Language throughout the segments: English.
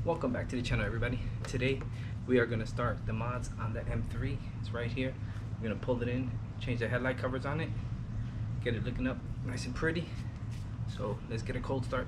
Welcome back to the channel, everybody. Today we are going to start the mods on the M3. It's right here. We're going to pull it in, change the headlight covers on it, get it looking up nice and pretty. So let's get a cold start.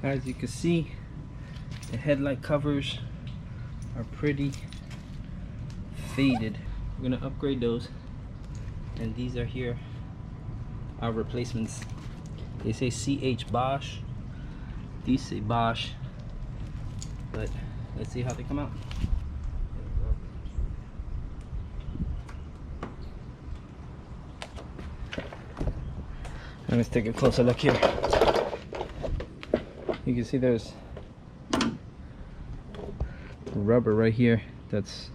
As you can see, the headlight covers are pretty faded. We're gonna upgrade those, and these are here, our replacements. They say CH Bosch, these say Bosch, but let's see how they come out. Let's take a closer look here. You can see there's rubber right here that's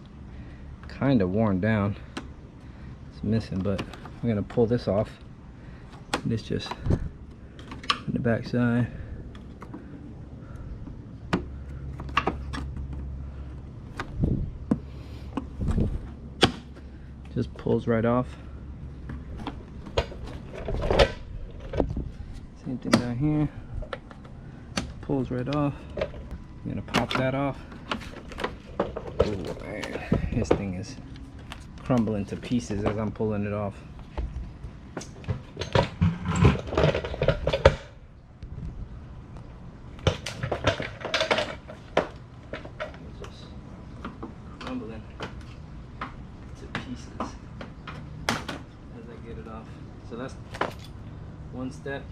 kind of worn down. It's missing, but we're gonna pull this off. This just in the back side. Just pulls right off. Same thing down here. Pulls right off. I'm gonna pop that off. Ooh, man, this thing is crumbling to pieces as I'm pulling it off. It's just crumbling to pieces as I get it off. So that's one step.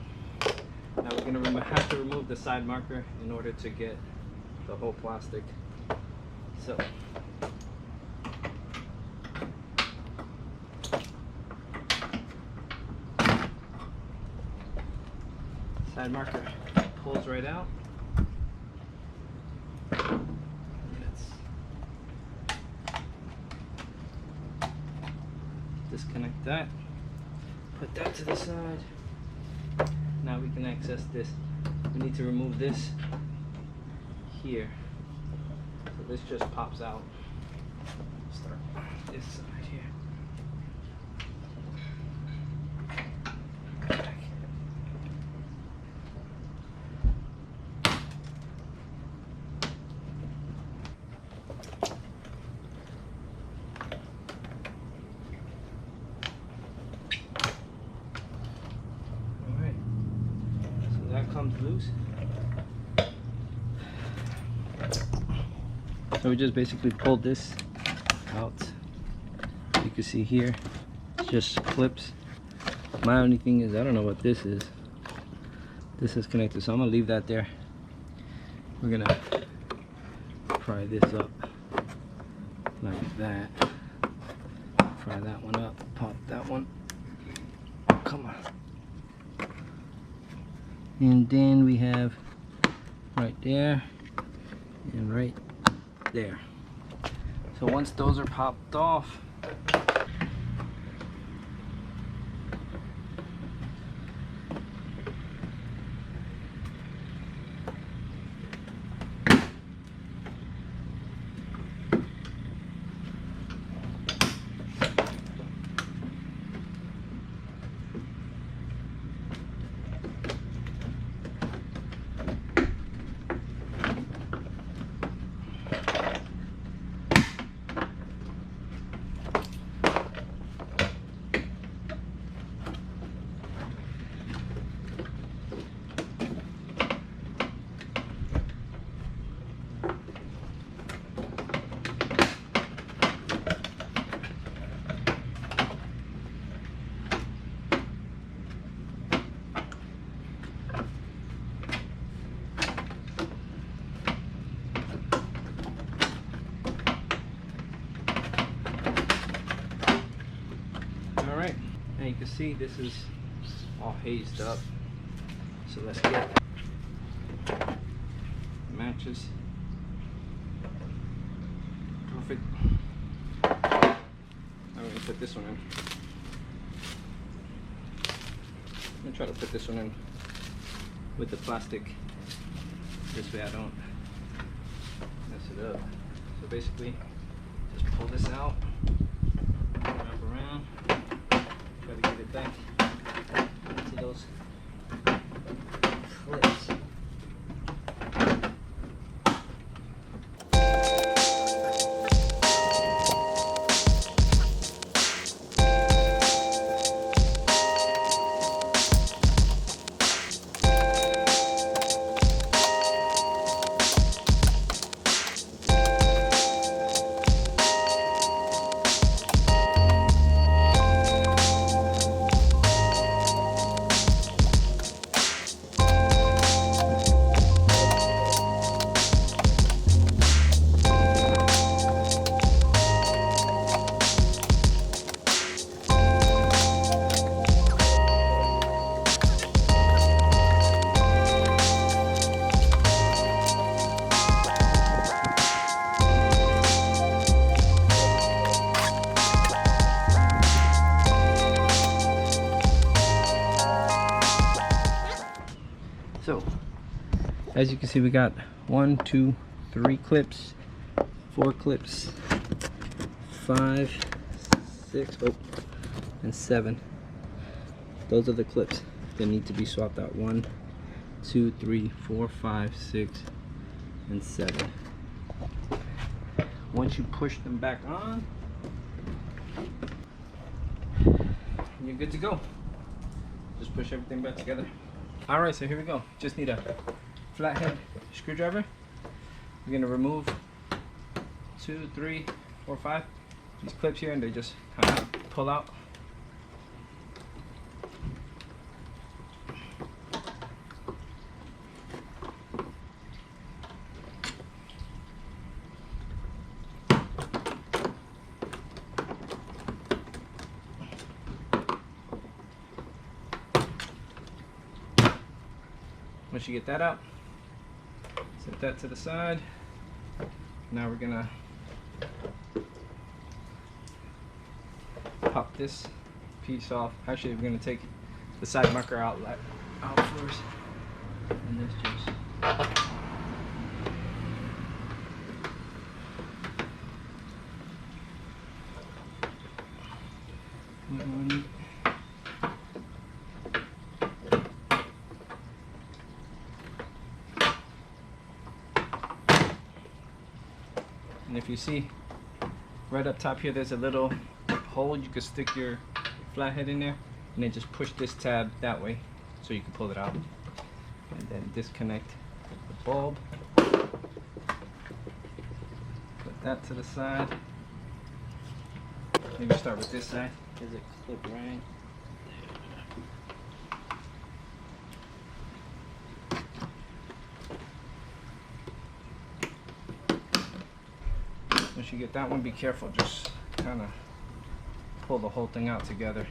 Now we're going to have to remove the side marker in order to get the whole plastic. So side marker pulls right out. Let's disconnect that. Put that to the side. Now we can access this. We need to remove this here. So this just pops out. Start this side here. Comes loose. So we just basically pulled this out. You can see here, it's just clips. My only thing is, I don't know what this is. This is connected, so I'm gonna leave that there. We're gonna pry this up like that. Pry that one up, pop that one. Come on. And then we have right there and right there. So once those are popped off, Alright, and you can see this is all hazed up. So let's get matches. Perfect. I'm gonna put this one in. I'm gonna try to put this one in with the plastic. This way I don't mess it up. So basically, just pull this out, wrap around, try to get it back into those clips. So, as you can see, we got 1, 2, 3 clips, 4 clips, 5, 6, and 7. Those are the clips that need to be swapped out. 1, 2, 3, 4, 5, 6, and 7. Once you push them back on, you're good to go. Just push everything back together. Alright, so here we go. Just need a flathead screwdriver. We're going to remove 2, 3, 4, 5 these clips here, and they just kind of pull out. Once you get that out, set that to the side. Now we're gonna pop this piece off. Actually, we're gonna take the side marker out first, and this just and if you see right up top here, there's a little hole you could stick your flathead in there, and then just push this tab that way so you can pull it out, and then disconnect the bulb. Put that to the side. Maybe start with this side. There's a clip right. Once you get that one, be careful, just kind of pull the whole thing out together.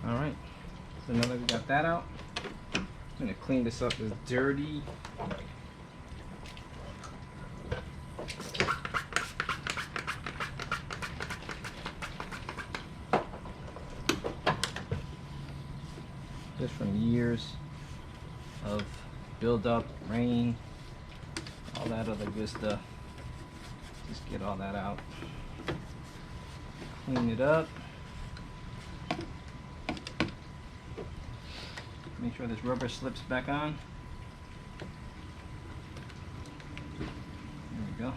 Alright, so now that we got that out, I'm going to clean this up. It's dirty. Just from years of build-up, rain, all that other good stuff. Just get all that out. Clean it up. Make sure this rubber slips back on. There we go.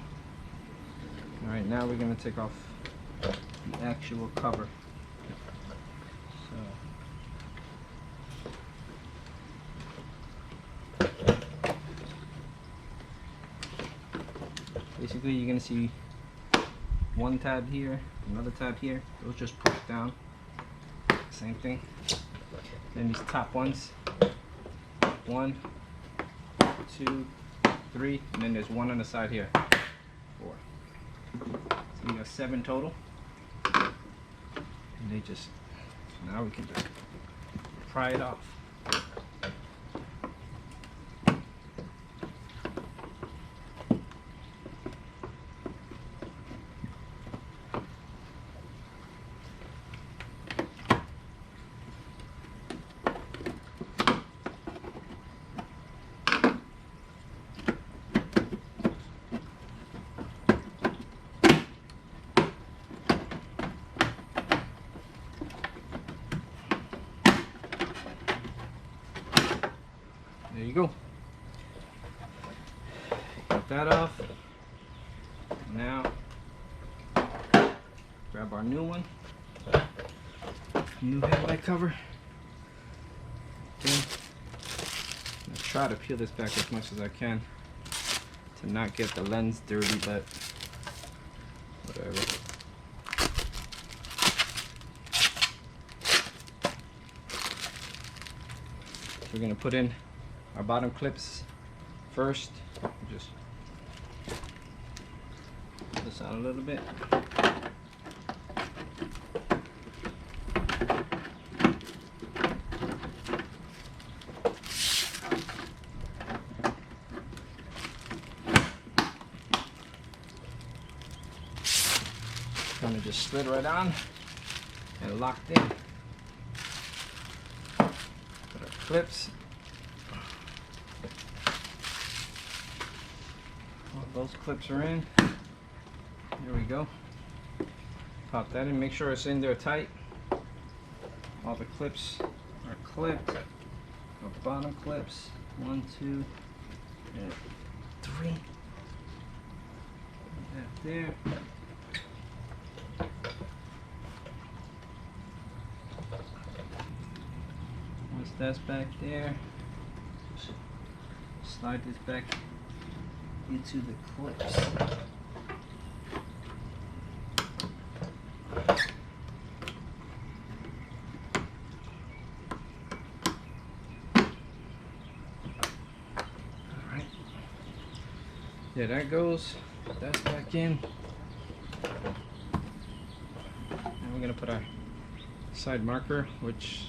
Alright, now we're going to take off the actual cover. Basically, you're going to see one tab here, another tab here. Those just push down. Same thing. Then these top ones, 1, 2, 3, and then there's one on the side here. of 7 total. And they just, now we can just pry it off. There you go. Got that off. Now, grab our new one. New headlight cover. Okay. I'm gonna try to peel this back as much as I can to not get the lens dirty, but whatever. We're gonna put in our bottom clips first. Just pull this out a little bit. Kind of just slid right on and locked in. Put our clips. Those clips are in. There we go. Pop that in. Make sure it's in there tight. All the clips are clipped. Our bottom clips. 1, 2, and 3. Put that there. Once that's back there, just slide this back into the clips. Alright. Yeah, that goes. That's back in. Now we're gonna put our side marker, which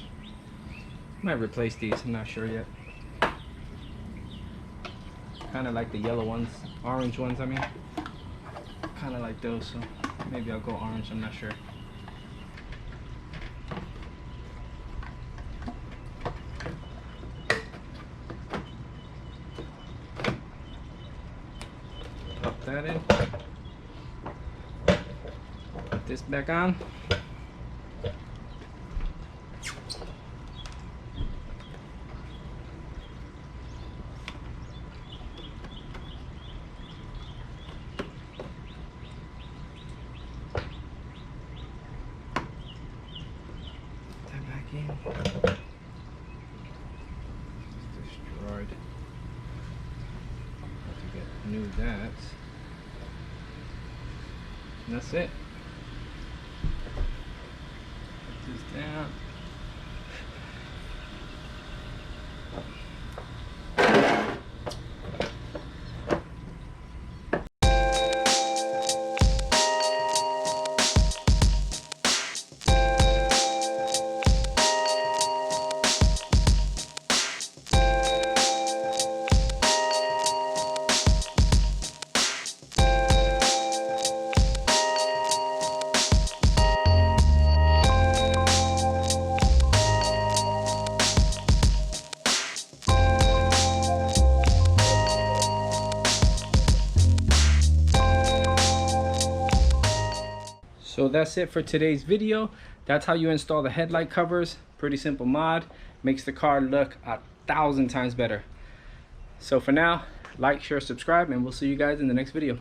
might replace these, I'm not sure yet. Kind of like the yellow ones, orange ones I mean. Kind of like those, so maybe I'll go orange, I'm not sure. Pop that in. Put this back on. Destroyed. Have to get new that. And that's it. Put this down. So that's it for today's video. That's how you install the headlight covers. Pretty simple mod. Makes the car look 1,000 times better. So for now, like, share, subscribe, and we'll see you guys in the next video.